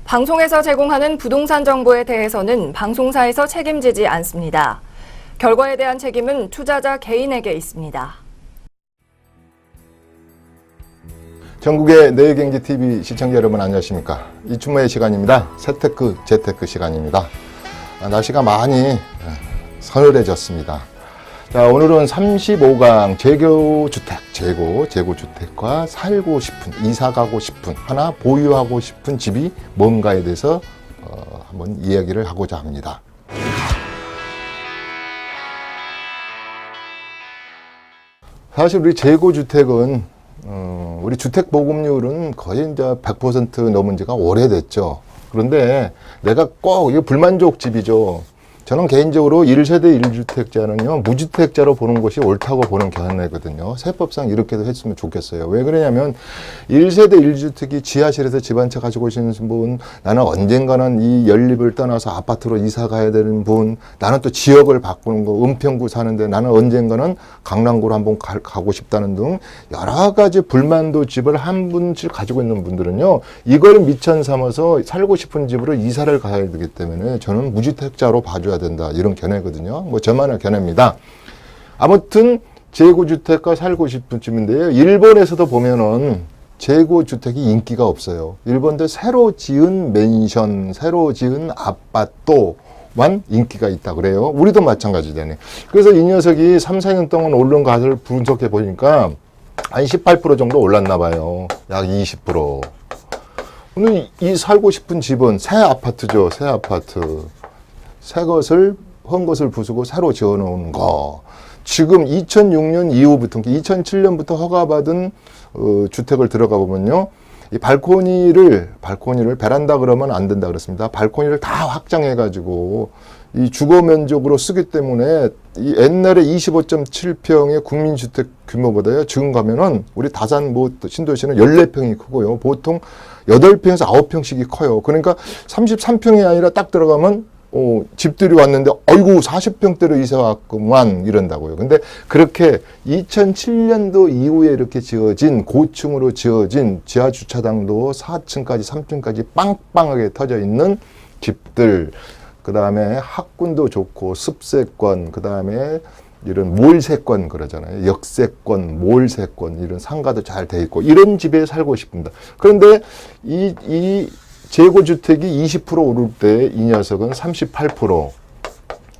방송에서 제공하는 부동산 정보에 대해서는 방송사에서 책임지지 않습니다. 결과에 대한 책임은 투자자 개인에게 있습니다. 전국의 내일경제TV 시청자 여러분 안녕하십니까. 이춘모의 시간입니다. 세테크, 재테크 시간입니다. 날씨가 많이 서늘해졌습니다. 자, 오늘은 35강 재고주택, 재고주택과 살고 싶은, 이사 가고 싶은, 하나 보유하고 싶은 집이 뭔가에 대해서 한번 이야기를 하고자 합니다. 사실 우리 재고주택은 우리 주택 보급률은 거의 이제 100% 넘은 지가 오래됐죠. 그런데 내가 꼭 이거 불만족 집이죠. 저는 개인적으로 1세대 1주택자는요, 무주택자로 보는 것이 옳다고 보는 견해거든요. 세법상 이렇게도 했으면 좋겠어요. 왜 그러냐면, 1세대 1주택이 지하실에서 집 한 채 가지고 오시는 분, 나는 언젠가는 이 연립을 떠나서 아파트로 이사 가야 되는 분, 나는 또 지역을 바꾸는 거, 은평구 사는데 나는 언젠가는 강남구로 한번 가고 싶다는 등, 여러 가지 불만도 집을 한 분씩 가지고 있는 분들은요, 이걸 미천 삼아서 살고 싶은 집으로 이사를 가야 되기 때문에 저는 무주택자로 봐줘야 된다, 이런 견해거든요. 뭐 저만의 견해입니다. 아무튼 재고주택과 살고 싶은 집인데요, 일본에서도 보면은 재고주택이 인기가 없어요. 일본도 새로 지은 맨션, 새로 지은 아파트만 인기가 있다 그래요. 우리도 마찬가지잖아요. 그래서 이 녀석이 3, 4년 동안 오른 가를 분석해 보니까 한 18% 정도 올랐나 봐요. 약 20%. 오늘 이 살고 싶은 집은 새 아파트죠. 새 아파트. 새 것을, 헌 것을 부수고 새로 지어 놓은 거. 지금 2006년 이후부터, 2007년부터 허가받은 주택을 들어가 보면요, 이 발코니를 베란다 그러면 안 된다 그랬습니다. 발코니를 다 확장해가지고 이 주거 면적으로 쓰기 때문에 이 옛날에 25.7평의 국민주택 규모보다요, 지금 가면은 우리 다산 뭐 신도시는 14평이 크고요, 보통 8평에서 9평씩이 커요. 그러니까 33평이 아니라 딱 들어가면 집들이 왔는데, 어이구, 40평대로 이사 왔구만, 이런다고요. 근데 그렇게 2007년도 이후에 이렇게 지어진, 고층으로 지어진 지하 주차장도 4층까지, 3층까지 빵빵하게 터져 있는 집들, 그 다음에 학군도 좋고, 습세권, 그 다음에 이런 몰세권 그러잖아요. 역세권, 몰세권, 이런 상가도 잘 돼 있고, 이런 집에 살고 싶습니다. 그런데 이 재고주택이 20% 오를 때 이 녀석은 38%,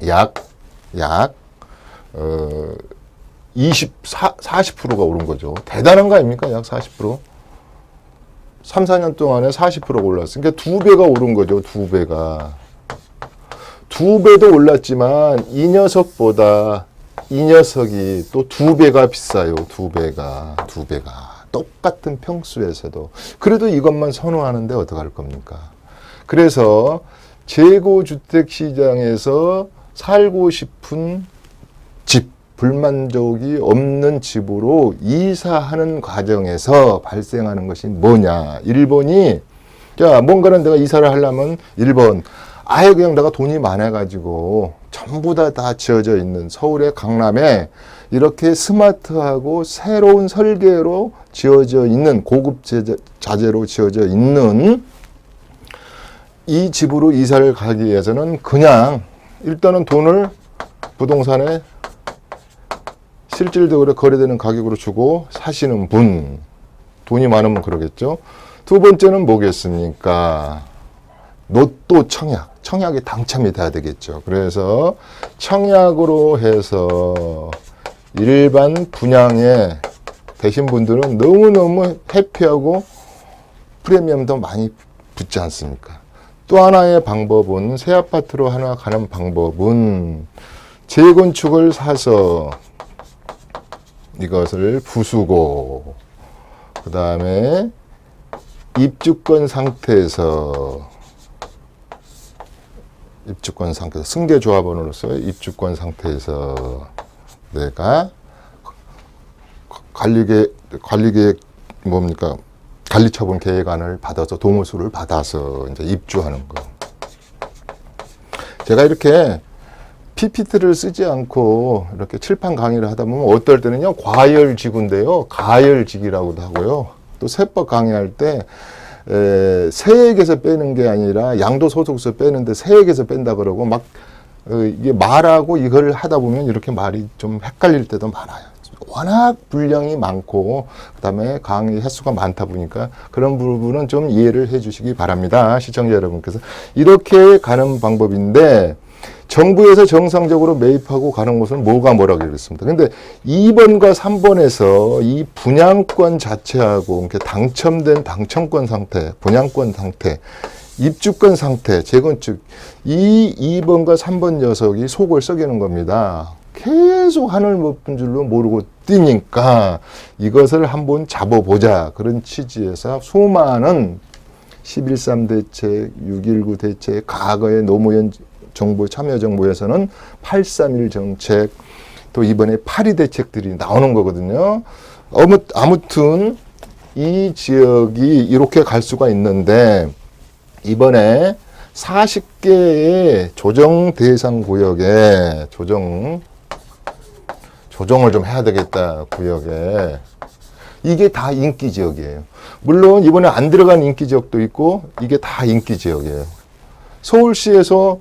약 40%가 오른 거죠. 대단한 거 아닙니까? 약 40%. 3, 4년 동안에 40%가 올랐어요. 그러니까 2배가 오른 거죠. 2배가. 2배도 올랐지만 이 녀석보다 이 녀석이 또 2배가 비싸요. 2배가. 똑같은 평수에서도. 그래도 이것만 선호하는데 어떡할 겁니까? 그래서 재고주택 시장에서 살고 싶은 집, 불만족이 없는 집으로 이사하는 과정에서 발생하는 것이 뭐냐. 일본이, 자, 뭔가는 내가 이사를 하려면 1번, 아예 그냥 내가 돈이 많아가지고 전부 다 지어져 있는 서울의 강남에 이렇게 스마트하고 새로운 설계로 지어져 있는, 고급 자재로 지어져 있는 이 집으로 이사를 가기 위해서는 그냥 일단은 돈을 부동산에 실질적으로 거래되는 가격으로 주고 사시는 분, 돈이 많으면 그러겠죠. 두 번째는 뭐겠습니까? 로또 청약에 당첨이 돼야 되겠죠. 그래서 청약으로 해서 일반 분양에 되신 분들은 너무너무 해피하고 프리미엄도 많이 붙지 않습니까? 또 하나의 방법은, 새 아파트로 하나 가는 방법은 재건축을 사서 이것을 부수고, 그 다음에 입주권 상태에서 승계조합원으로서 입주권 상태에서 내가 관리계획 뭡니까? 관리처분 계획안을 받아서, 동의서를 받아서 이제 입주하는 거. 제가 이렇게 PPT를 쓰지 않고 이렇게 칠판 강의를 하다 보면 어떨 때는요, 과열지구인데요, 가열지기라고도 하고요. 또 세법 강의할 때 세액에서 빼는 게 아니라 양도소득세 빼는데 세액에서 뺀다 그러고 막 이게 말하고 이걸 하다 보면 이렇게 말이 좀 헷갈릴 때도 많아요. 워낙 분량이 많고 그다음에 강의 횟수가 많다 보니까 그런 부분은 좀 이해를 해 주시기 바랍니다. 시청자 여러분께서. 이렇게 가는 방법인데 정부에서 정상적으로 매입하고 가는 것은 뭐라고 그랬습니다. 근데 2번과 3번에서 이 분양권 자체하고 당첨된 당첨권 상태, 분양권 상태, 입주권 상태, 재건축 이 2번과 3번 녀석이 속을 썩이는 겁니다. 계속 하늘 높은 줄로 모르고 뛰니까 이것을 한번 잡아보자. 그런 취지에서 수많은 11.3 대책, 6.19 대책, 과거의 노무현 정부 참여정부에서는 8.3.1 정책, 또 이번에 8.2 대책들이 나오는 거거든요. 아무튼 이 지역이 이렇게 갈 수가 있는데 이번에 40개의 조정 대상 구역에 조정을 좀 해야 되겠다, 구역에. 이게 다 인기 지역이에요. 물론 이번에 안 들어간 인기 지역도 있고 이게 다 인기 지역이에요. 서울시에서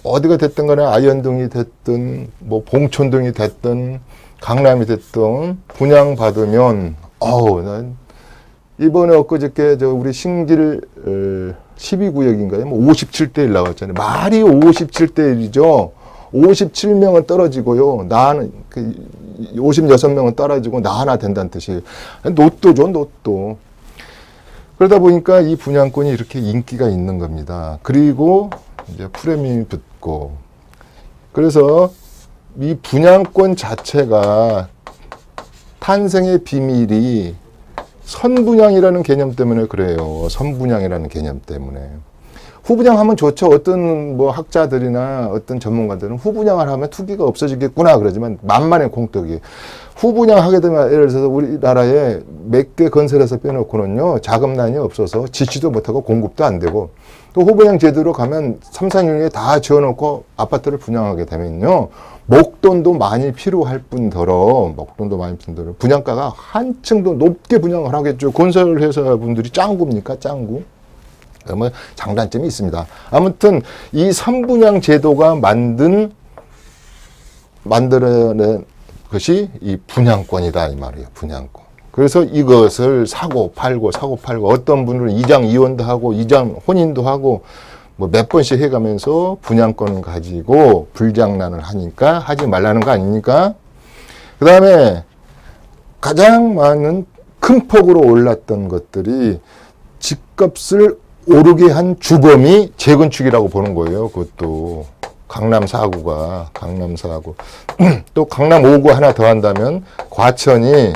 어디가 됐든 간에 아현동이 됐든 뭐 봉천동이 됐든 강남이 됐든 분양받으면 난 이번에 엊그저께 우리 신길 12구역인가요? 뭐 57대 1 나왔잖아요. 말이 57대 1이죠. 57명은 떨어지고요. 나 하나, 56명은 떨어지고 나 하나 된다는 뜻이에요. 노또죠, 노또. 그러다 보니까 이 분양권이 이렇게 인기가 있는 겁니다. 그리고 이제 프레미엄이 붙고. 그래서 이 분양권 자체가 탄생의 비밀이 선분양이라는 개념 때문에 그래요. 선분양이라는 개념 때문에. 후분양하면 좋죠. 어떤 뭐 학자들이나 어떤 전문가들은 후분양을 하면 투기가 없어지겠구나 그러지만 만만의 공떡이. 후분양하게 되면 예를 들어서 우리나라에 몇 개 건설해서 빼놓고는요 자금난이 없어서 지치도 못하고 공급도 안 되고 또 후분양 제도로 가면 3, 4년에 다 지어놓고 아파트를 분양하게 되면요 목돈도 많이 필요할 뿐더러 분양가가 한층 더 높게 분양을 하겠죠. 건설회사 분들이 짱구입니까? 짱구. 그러면 장단점이 있습니다. 아무튼 이 선분양 제도가 만들어낸 것이 이 분양권이다 이 말이에요. 분양권. 그래서 이것을 사고 팔고 어떤 분들은 이장 이혼도 하고 이장 혼인도 하고 뭐 몇 번씩 해가면서 분양권을 가지고 불장난을 하니까 하지 말라는 거 아닙니까? 그 다음에 가장 많은 큰 폭으로 올랐던 것들이 집값을 오르게 한 주범이 재건축이라고 보는 거예요. 그것도 강남 4구가 또 강남 5구 하나 더 한다면 과천이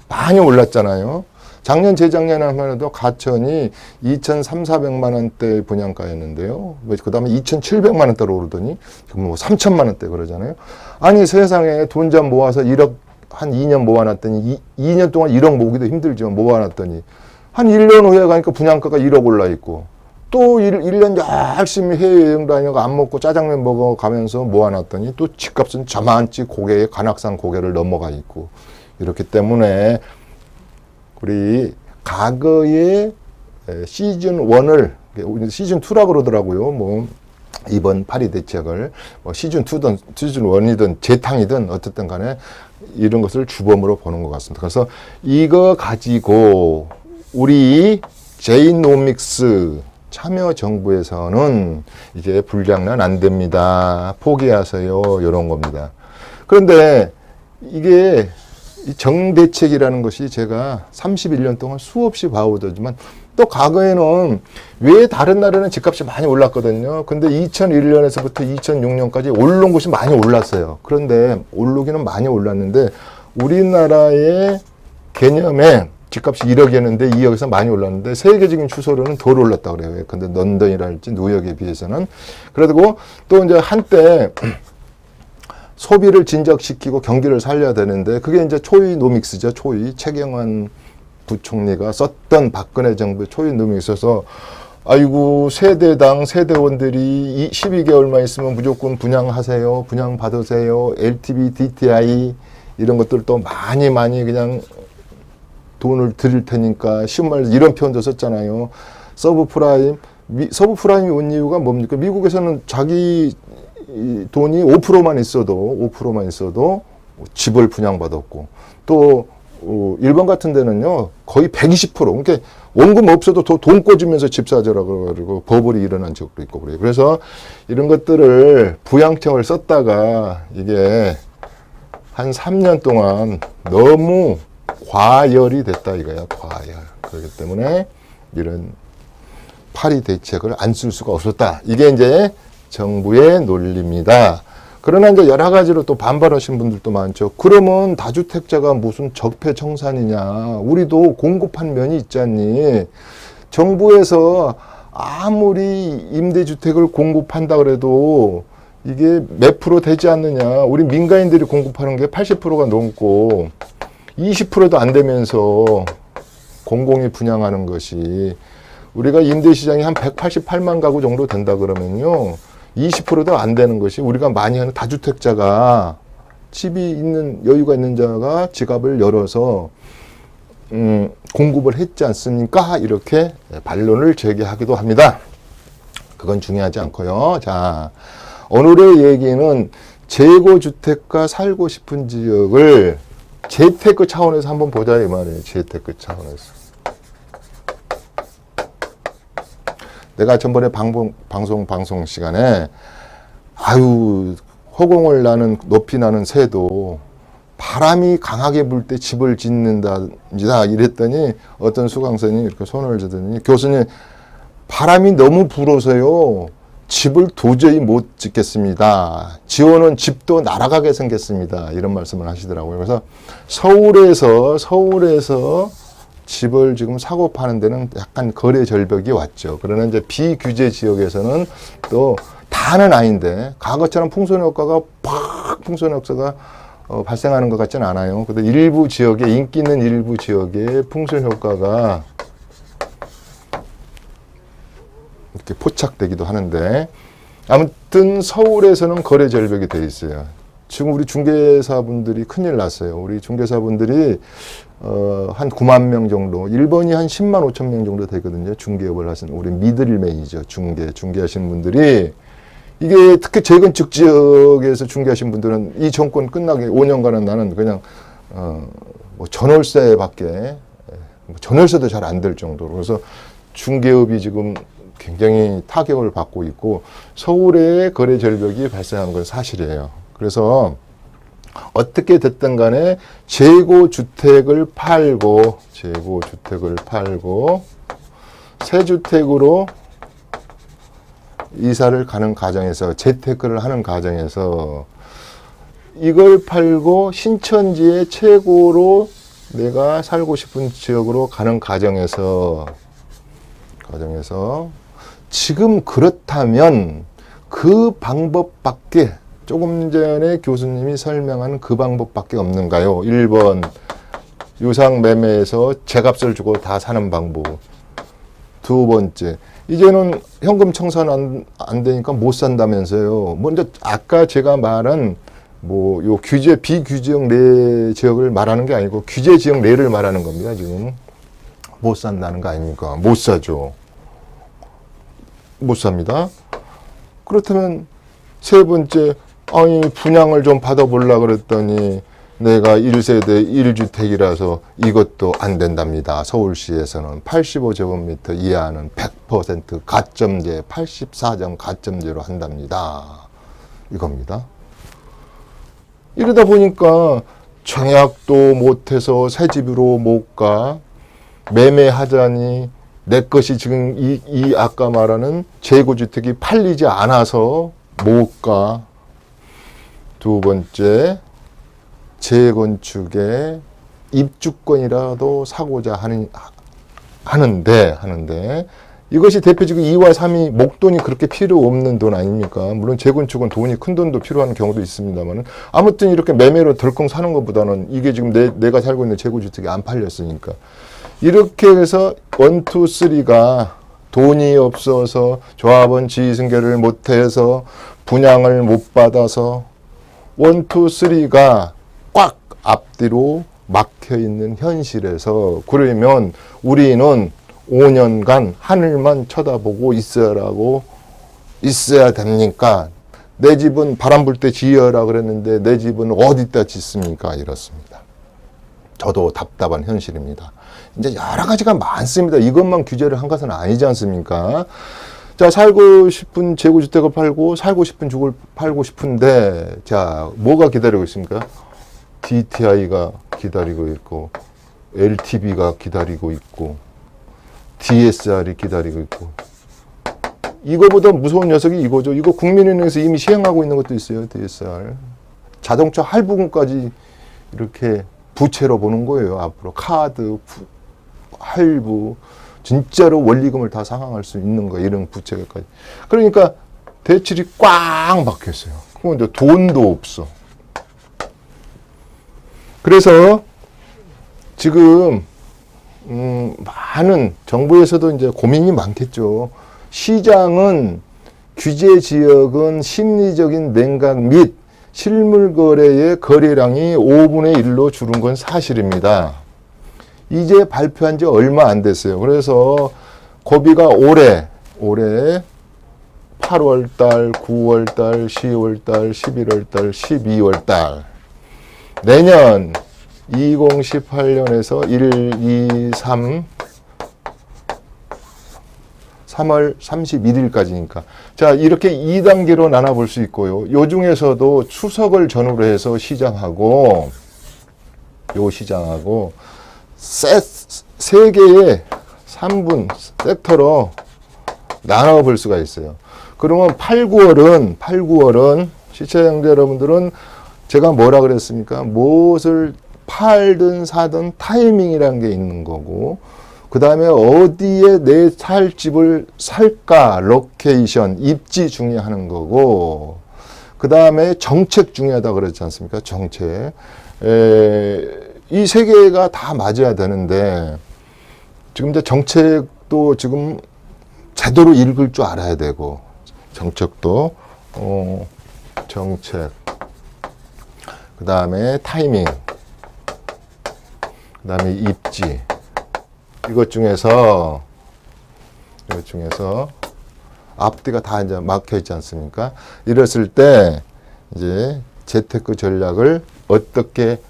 많이 올랐잖아요. 작년 재작년에 하면 해도 과천이 2,300~400만 원대 분양가였는데요. 그 다음에 2,700만 원대로 오르더니 뭐 3,000만 원대 그러잖아요. 아니 세상에 돈 좀 모아서 1억 한 2년 모아놨더니 2년 동안 1억 모으기도 힘들지만 모아놨더니 한 1년 후에 가니까 분양가가 1억 올라 있고 또 1년 열심히 해외여행 다니고 안 먹고 짜장면 먹어가면서 모아놨더니 또 집값은 저만치 고개에 관악산 고개를 넘어가 있고 이렇기 때문에 우리 과거의 시즌 1을 시즌 2라고 그러더라고요. 뭐 이번 8.2 대책을 뭐 시즌 2든 시즌 1이든 재탕이든 어쨌든 간에 이런 것을 주범으로 보는 것 같습니다. 그래서 이거 가지고 우리 제이노믹스 참여정부에서는 이제 불장난 안 됩니다. 포기하세요. 이런 겁니다. 그런데 이게 정대책이라는 것이 제가 31년 동안 수없이 봐오더지만 또 과거에는 왜 다른 나라는 집값이 많이 올랐거든요. 근데 2001년에서부터 2006년까지 오른 곳이 많이 올랐어요. 그런데 오르기는 많이 올랐는데 우리나라의 개념에 집값이 1억이었는데 2억에서 많이 올랐는데 세계적인 추세로는 덜 올랐다고 그래요. 근데 런던이랄지 뉴욕에 비해서는. 그리고 또 이제 한때 소비를 진작시키고 경기를 살려야 되는데 그게 이제 초이노믹스죠. 초이. 최경환 부총리가 썼던 박근혜 정부의 초이노믹스에서 아이고 세대당 세대원들이 12개월만 있으면 무조건 분양하세요. 분양 받으세요. LTV, DTI 이런 것들 또 많이 그냥 돈을 드릴 테니까 쉬운 말로 이런 표현도 썼잖아요. 서브프라임. 서브프라임이 온 이유가 뭡니까? 미국에서는 자기 돈이 5%만 있어도 집을 분양받았고 또 일본 같은 데는요 거의 120% 그러니까 원금 없어도 돈 꿔주면서 집 사줘라고 그러고 버블이 일어난 적도 있고 그래요. 그래서 이런 것들을 부양책을 썼다가 이게 한 3년 동안 너무 과열이 됐다 이거야. 과열. 그렇기 때문에 이런 파리 대책을 안 쓸 수가 없었다. 이게 이제 정부의 논리입니다. 그러나 이제 여러 가지로 또 반발하신 분들도 많죠. 그러면 다주택자가 무슨 적폐청산이냐. 우리도 공급한 면이 있잖니. 정부에서 아무리 임대주택을 공급한다 그래도 이게 몇 프로 되지 않느냐. 우리 민간인들이 공급하는 게 80%가 넘고 20%도 안 되면서 공공이 분양하는 것이 우리가 임대시장이 한 188만 가구 정도 된다 그러면요. 20%도 안 되는 것이 우리가 많이 하는 다주택자가 집이 있는 여유가 있는 자가 지갑을 열어서 공급을 했지 않습니까? 이렇게 반론을 제기하기도 합니다. 그건 중요하지 않고요. 자, 오늘의 얘기는 재고주택과 살고 싶은 지역을 재테크 차원에서 한번 보자 이 말이에요. 재테크 차원에서. 내가 전번에 방송 시간에 허공을 나는 높이 나는 새도 바람이 강하게 불 때 집을 짓는답니다. 이랬더니 어떤 수강생이 이렇게 손을 주더니 교수님 바람이 너무 불어서요. 집을 도저히 못 짓겠습니다. 지어놓은 집도 날아가게 생겼습니다. 이런 말씀을 하시더라고요. 그래서 서울에서 집을 지금 사고 파는 데는 약간 거래 절벽이 왔죠. 그러나 이제 비규제 지역에서는 또 다는 아닌데 과거처럼 풍선 효과가 발생하는 것 같지는 않아요. 근데 일부 지역에 인기 있는 일부 지역에 풍선 효과가 이렇게 포착되기도 하는데 아무튼 서울에서는 거래 절벽이 돼 있어요. 지금 우리 중개사분들이 큰일 났어요. 우리 중개사분들이 한 9만 명 정도, 일본이 한 10만 5천 명 정도 되거든요. 중개업을 하시는 우리 미들맨이죠. 중개하시는 분들이 이게 특히 재건축 지역에서 중개하신 분들은 이 정권 끝나기 5년간은 나는 그냥 전월세밖에 전월세도 잘 안 될 정도로 그래서 중개업이 지금 굉장히 타격을 받고 있고 서울에 거래 절벽이 발생한 건 사실이에요. 그래서 어떻게 됐든 간에 재고주택을 팔고 새 주택으로 이사를 가는 과정에서 재테크를 하는 과정에서 이걸 팔고 신천지의 최고로 내가 살고 싶은 지역으로 가는 과정에서 지금 그렇다면 그 방법밖에 조금 전에 교수님이 설명한 그 방법밖에 없는가요? 1번 유상 매매에서 제값을 주고 다 사는 방법. 2번째 이제는 현금 청산 안 되니까 못 산다면서요. 먼저 아까 제가 말한 요 규제 비규제형 내 지역을 말하는 게 아니고 규제 지역 내를 말하는 겁니다. 지금 못 산다는 거 아닙니까? 못 사죠. 못 삽니다. 그렇다면 세 번째 분양을 좀 받아보려고 그랬더니 내가 1세대 1주택이라서 이것도 안 된답니다. 서울시에서는 85제곱미터 이하는 100% 가점제 84점 가점제로 한답니다. 이겁니다. 이러다 보니까 청약도 못해서 새 집으로 못 가. 매매하자니 내 것이 지금 이 아까 말하는 재고주택이 팔리지 않아서 못 가. 2번째, 재건축에 입주권이라도 사고자 하는데 이것이 대표적으로 2와 3이 목돈이 그렇게 필요 없는 돈 아닙니까? 물론 재건축은 큰 돈도 필요한 경우도 있습니다만 아무튼 이렇게 매매로 덜컹 사는 것보다는 이게 지금 내가 살고 있는 재고주택이 안 팔렸으니까 이렇게 해서 1, 2, 3가 돈이 없어서 조합원 지위승계를 못해서 분양을 못 받아서 1, 2, 3가 꽉 앞뒤로 막혀 있는 현실에서 그러면 우리는 5년간 하늘만 쳐다보고 있어야 됩니까? 내 집은 바람 불 때 지어라 그랬는데 내 집은 어디다 짓습니까? 이렇습니다. 저도 답답한 현실입니다. 이제 여러 가지가 많습니다. 이것만 규제를 한 것은 아니지 않습니까? 자, 살고 싶은 재고주택을 팔고 살고 싶은 집을 팔고 싶은데 자, 뭐가 기다리고 있습니까? DTI가 기다리고 있고 LTV가 기다리고 있고 DSR이 기다리고 있고 이거보다 무서운 녀석이 이거죠. 이거 국민은행에서 이미 시행하고 있는 것도 있어요. DSR. 자동차 할부금까지 이렇게 부채로 보는 거예요. 앞으로 카드, 할부, 진짜로 원리금을 다 상환할 수 있는 거 이런 부채까지. 그러니까 대출이 꽉 막혔어요. 그런데 돈도 없어. 그래서 지금 많은 정부에서도 이제 고민이 많겠죠. 시장은 규제 지역은 심리적인 냉각 및 실물 거래의 거래량이 5분의 1로 줄은 건 사실입니다. 이제 발표한 지 얼마 안 됐어요. 그래서 고비가 올해 8월달, 9월달, 10월달, 11월달, 12월달 내년 2018년에서 1, 2, 3월 31일까지니까. 자, 이렇게 2단계로 나눠볼 수 있고요. 요 중에서도 추석을 전후로 해서 시장하고, 세 개의 3분 섹터로 나눠볼 수가 있어요. 그러면 8, 9월은 시청자 여러분들은 제가 뭐라 그랬습니까? 무엇을 팔든 사든 타이밍이라는 게 있는 거고, 그 다음에 어디에 내 살 집을 살까, 로케이션, 입지 중요하는 거고, 그 다음에 정책 중요하다 그랬지 않습니까? 정책. 이 세 개가 다 맞아야 되는데, 지금 이제 정책도 지금 제대로 읽을 줄 알아야 되고, 정책도, 정책. 그 다음에 타이밍. 그 다음에 입지. 이것 중에서 앞뒤가 다 이제 막혀 있지 않습니까? 이랬을 때 이제 재테크 전략을 어떻게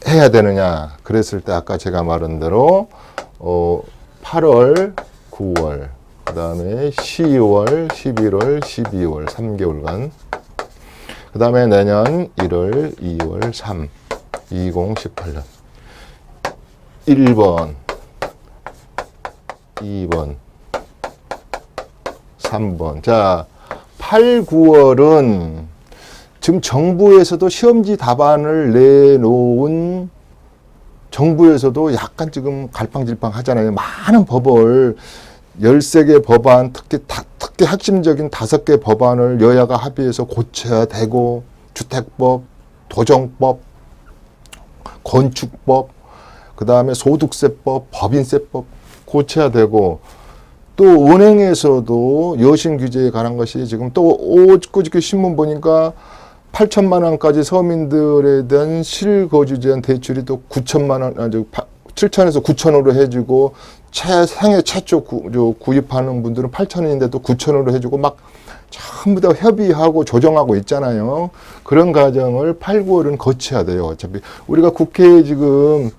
해야 되느냐. 그랬을 때 아까 제가 말한 대로 8월, 9월, 그 다음에 10월, 11월, 12월 3개월간 그 다음에 내년 1월, 2월, 3, 2018년 1번 2번, 3번. 자, 8, 9월은 지금 정부에서도 시험지 답안을 내놓은 정부에서도 약간 지금 갈팡질팡 하잖아요. 많은 법을 13개 법안, 특히 핵심적인 5개 법안을 여야가 합의해서 고쳐야 되고, 주택법, 도정법, 건축법, 그 다음에 소득세법, 법인세법, 고쳐야 되고 또 은행에서도 여신 규제에 관한 것이 지금 또 그저께 신문 보니까 8천만 원까지 서민들에 대한 실거주에 대한 대출이 또 9천만 원, 7천에서 9천으로 해주고 생애 최초 구입하는 분들은 8천원인데 또 9천으로 해주고 막 전부 다 협의하고 조정하고 있잖아요. 그런 과정을 8, 9월은 거쳐야 돼요. 어차피 우리가 국회에 지금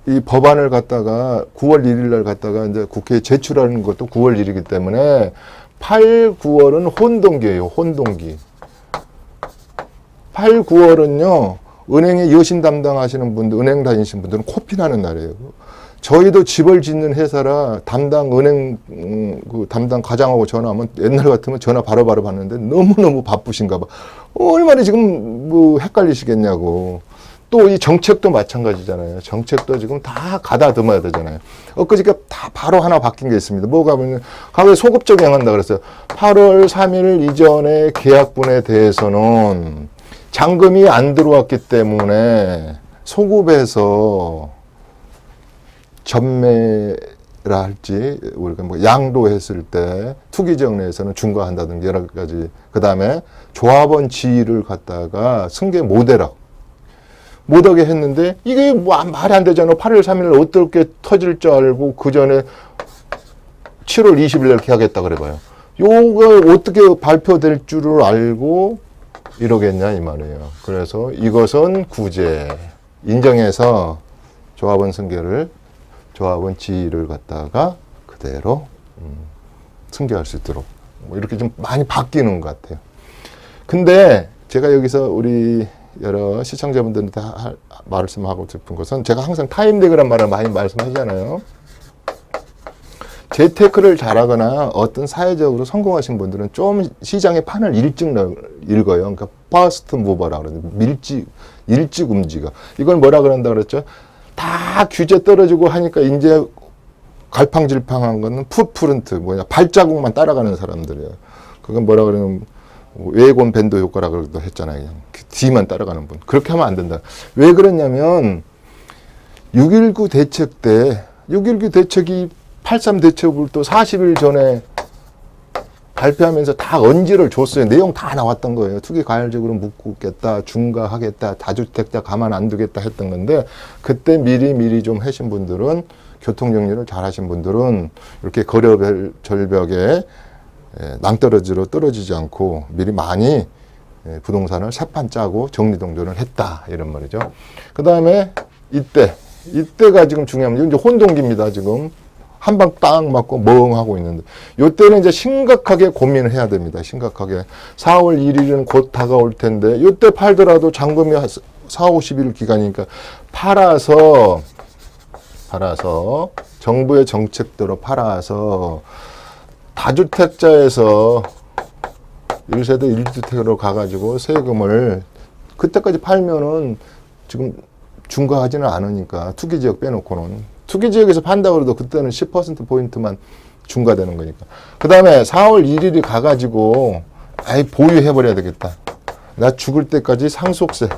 이 법안을 갖다가 9월 1일 날 갖다가 이제 국회에 제출하는 것도 9월 1일이기 때문에 8, 9월은 혼동기예요. 혼동기. 8, 9월은요. 은행에 여신 담당하시는 분들, 은행 다니시는 분들은 코피나는 날이에요. 저희도 집을 짓는 회사라 담당 은행 그 담당 과장하고 전화하면 옛날 같으면 전화 바로바로 받는데 너무너무 바쁘신가 봐. 얼마나 지금 뭐 헷갈리시겠냐고. 또 이 정책도 마찬가지잖아요. 정책도 지금 다 가다듬어야 되잖아요. 엊그저께 다 바로 하나 바뀐 게 있습니다. 뭐가 하면 가격에 소급 적용한다 그랬어요. 8월 3일 이전에 계약분에 대해서는 잔금이 안 들어왔기 때문에 소급해서 전매라 할지 우리가 뭐 양도했을 때 투기지역 내에서는 중과한다든지 여러 가지. 그 다음에 조합원 지위를 갖다가 승계 모델업. 못하게 했는데 이게 뭐 말이 안 되잖아. 8월 3일 어떻게 터질 줄 알고 그 전에 7월 20일 날 계약했다 그래봐요. 요거 어떻게 발표될 줄을 알고 이러겠냐 이 말이에요. 그래서 이것은 구제 인정해서 조합원 승계를 조합원 지위를 갖다가 그대로 승계할 수 있도록 뭐 이렇게 좀 많이 바뀌는 것 같아요. 근데 제가 여기서 우리 여러 시청자분들한테 말씀하고 싶은 것은 제가 항상 타임렉이란 말을 많이 말씀하잖아요. 재테크를 잘하거나 어떤 사회적으로 성공하신 분들은 좀 시장의 판을 일찍 읽어요. 그러니까 파스트 무버라 그러는데 일찍 움직여. 이걸 뭐라 그런다 그랬죠? 다 규제 떨어지고 하니까 이제 갈팡질팡한 거는 풋프른트 뭐냐 발자국만 따라가는 사람들이에요. 그건 뭐라 그러면 웨이건 밴드 효과라고 했잖아요. 그냥 뒤만 따라가는 분. 그렇게 하면 안 된다. 왜 그랬냐면 6.19 대책 때 6.19 대책이 83 대책을 또 40일 전에 발표하면서 다 언지를 줬어요. 내용 다 나왔던 거예요. 투기 가열적으로 묶겠다, 중과하겠다, 다주택자 가만 안 두겠다 했던 건데 그때 미리 좀 하신 분들은 교통정리를 잘 하신 분들은 이렇게 거래별 절벽에 낭떠러지로 떨어지지 않고 미리 많이 부동산을 세 판 짜고 정리동조를 했다 이런 말이죠. 그 다음에 이때가 지금 중요합니다. 이제 혼동기입니다. 지금 한 방 딱 맞고 멍하고 있는데 이때는 이제 심각하게 고민을 해야 됩니다. 심각하게 4월 1일은 곧 다가올 텐데 이때 팔더라도 잔금이 4, 50일 기간이니까 팔아서 정부의 정책대로 팔아서 다주택자에서 1세대 1주택으로 가가지고 세금을 그때까지 팔면은 지금 중과하지는 않으니까 투기지역 빼놓고는 투기지역에서 판다고 해도 그때는 10%포인트만 중과되는 거니까. 그 다음에 4월 1일이 가가지고 아예 보유해버려야 되겠다. 나 죽을 때까지 상속세.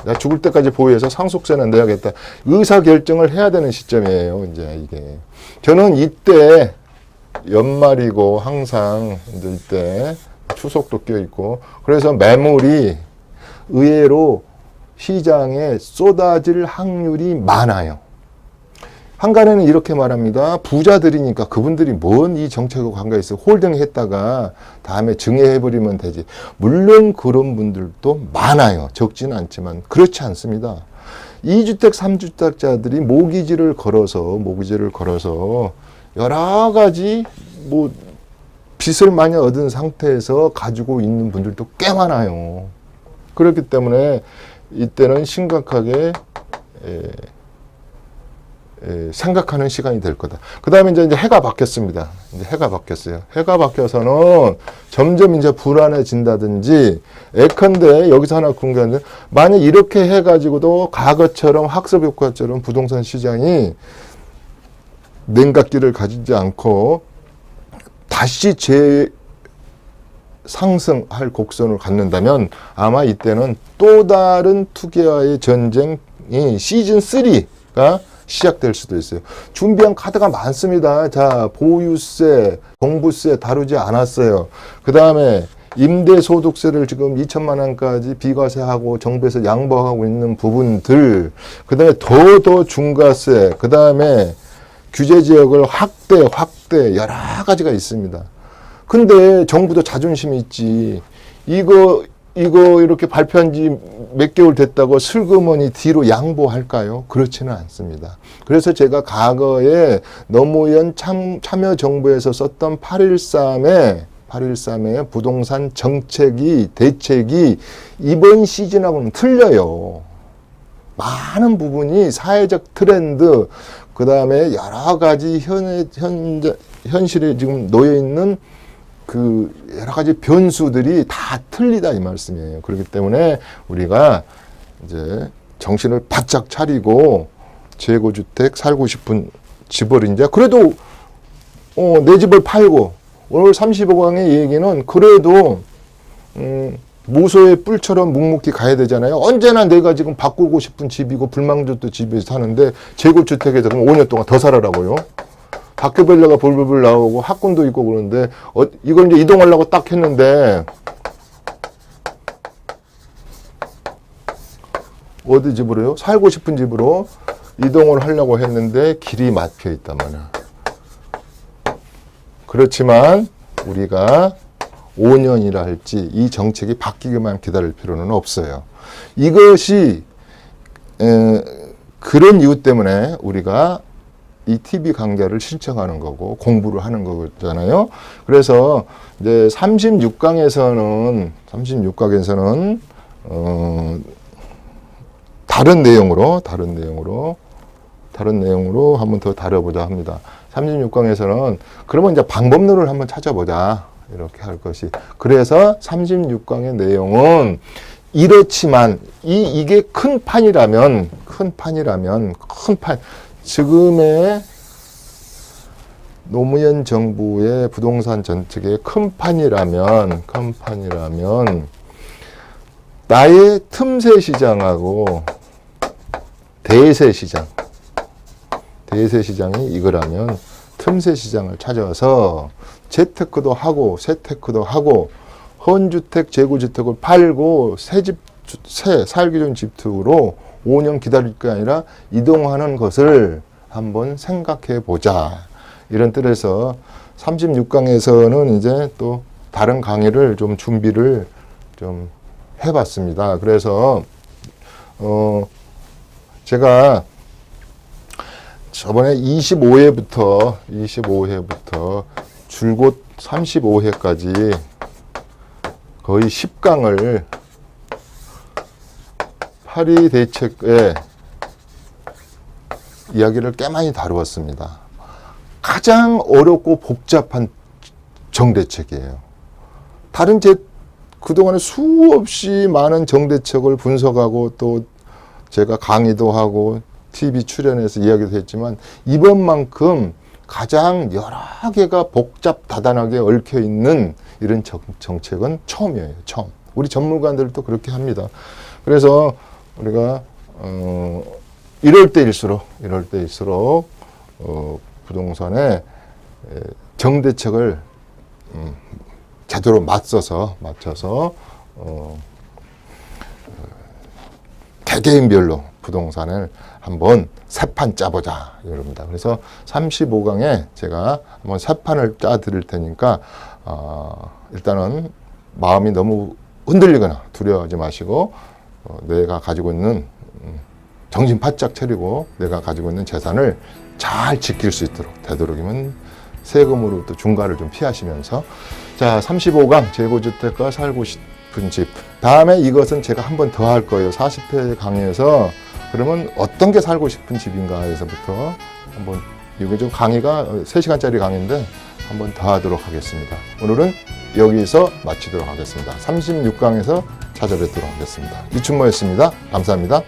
나 죽을 때까지 보유해서 상속세는 내야겠다. 의사결정을 해야 되는 시점이에요. 이제 이게. 저는 이때 연말이고 항상 이때 추석도 껴있고 그래서 매물이 의외로 시장에 쏟아질 확률이 많아요. 한간에는 이렇게 말합니다. 부자들이니까 그분들이 뭔 이 정책과 관계가 있어. 홀딩 했다가 다음에 증여해버리면 되지. 물론 그런 분들도 많아요. 적지는 않지만 그렇지 않습니다. 2주택, 3주택자들이 모기지를 걸어서 여러 가지 뭐 빚을 많이 얻은 상태에서 가지고 있는 분들도 꽤 많아요. 그렇기 때문에 이때는 심각하게 생각하는 시간이 될 거다. 그 다음에 이제 해가 바뀌었습니다. 이제 해가 바뀌었어요. 해가 바뀌어서는 점점 이제 불안해진다든지, 예컨대 여기서 하나 궁금한데, 만약 이렇게 해가지고도 과거처럼 학습 효과처럼 부동산 시장이 냉각기를 가지지 않고 다시 상승할 곡선을 갖는다면 아마 이때는 또 다른 투기와의 전쟁이 시즌 3가 시작될 수도 있어요. 준비한 카드가 많습니다. 자, 보유세, 종부세 다루지 않았어요. 그 다음에 임대소득세를 지금 2천만 원까지 비과세하고 정부에서 양보하고 있는 부분들, 그 다음에 더 중과세, 그 다음에 규제지역을 확대 여러 가지가 있습니다. 근데 정부도 자존심이 있지. 이거 이렇게 발표한 지 몇 개월 됐다고 슬그머니 뒤로 양보할까요? 그렇지는 않습니다. 그래서 제가 과거에 노무현 참여정부에서 썼던 8.13의 부동산 대책이 이번 시즌하고는 틀려요. 많은 부분이 사회적 트렌드, 그 다음에 여러 가지 현실에 지금 놓여있는 그 여러 가지 변수들이 다 틀리다 이 말씀이에요. 그렇기 때문에 우리가 이제 정신을 바짝 차리고 재고주택 살고 싶은 집을 이제 그래도 내 집을 팔고 오늘 35강의 얘기는 그래도 무소의 뿔처럼 묵묵히 가야 되잖아요. 언제나 내가 지금 바꾸고 싶은 집이고 불망조도 집에서 사는데 재고주택에서 그럼 5년 동안 더 살아라고요. 바퀴벌레가 불불불 나오고 학군도 있고 그러는데 이걸 이제 이동하려고 딱 했는데 어디 집으로요? 살고 싶은 집으로 이동을 하려고 했는데 길이 막혀 있단 말이야. 그렇지만 우리가 5년이라 할지 이 정책이 바뀌기만 기다릴 필요는 없어요. 이것이 그런 이유 때문에 우리가 이 TV 강좌를 신청하는 거고 공부를 하는 거잖아요. 그래서 이제 36강에서는 다른 내용으로 한번 더 다뤄보자 합니다. 36강에서는 그러면 이제 방법론을 한번 찾아보자. 이렇게 할 것이. 그래서 36강의 내용은 이렇지만 이게 큰 판이라면 지금의 노무현 정부의 부동산 정책의 큰 판이라면 나의 틈새 시장하고 대세 시장이 이거라면 틈새 시장을 찾아서 재테크도 하고 세테크도 하고 헌주택, 재구주택을 팔고 살기 좋은 집투로 5년 기다릴 게 아니라 이동하는 것을 한번 생각해 보자. 이런 뜻에서 36강에서는 이제 또 다른 강의를 좀 준비를 좀 해봤습니다. 그래서 제가 저번에 25회부터 줄곧 35회까지 거의 10강을 파리 대책의 이야기를 꽤 많이 다루었습니다. 가장 어렵고 복잡한 정대책이에요. 그동안에 수없이 많은 정대책을 분석하고 또 제가 강의도 하고 TV 출연해서 이야기도 했지만 이번만큼 가장 여러 개가 복잡다단하게 얽혀 있는 이런 정책은 처음이에요. 처음. 우리 전문가들도 그렇게 합니다. 그래서 우리가 이럴 때일수록 부동산의 정대책을 제대로 맞춰서 개개인별로 부동산을 한번 세 판 짜보자 이럽니다. 그래서 35강에 제가 한번 세 판을 짜 드릴 테니까 일단은 마음이 너무 흔들리거나 두려워하지 마시고 내가 가지고 있는 정신 바짝 차리고 내가 가지고 있는 재산을 잘 지킬 수 있도록 되도록이면 세금으로 또 중과를 좀 피하시면서 자 35강 재고주택과 살고 싶은 집 다음에 이것은 제가 한 번 더 할 거예요. 40회 강의에서 그러면 어떤 게 살고 싶은 집인가 해서부터 한번 이게 좀 강의가 3시간짜리 강의인데 한번 더 하도록 하겠습니다. 오늘은 여기서 마치도록 하겠습니다. 36강에서 찾아뵙도록 하겠습니다. 이춘모였습니다. 감사합니다.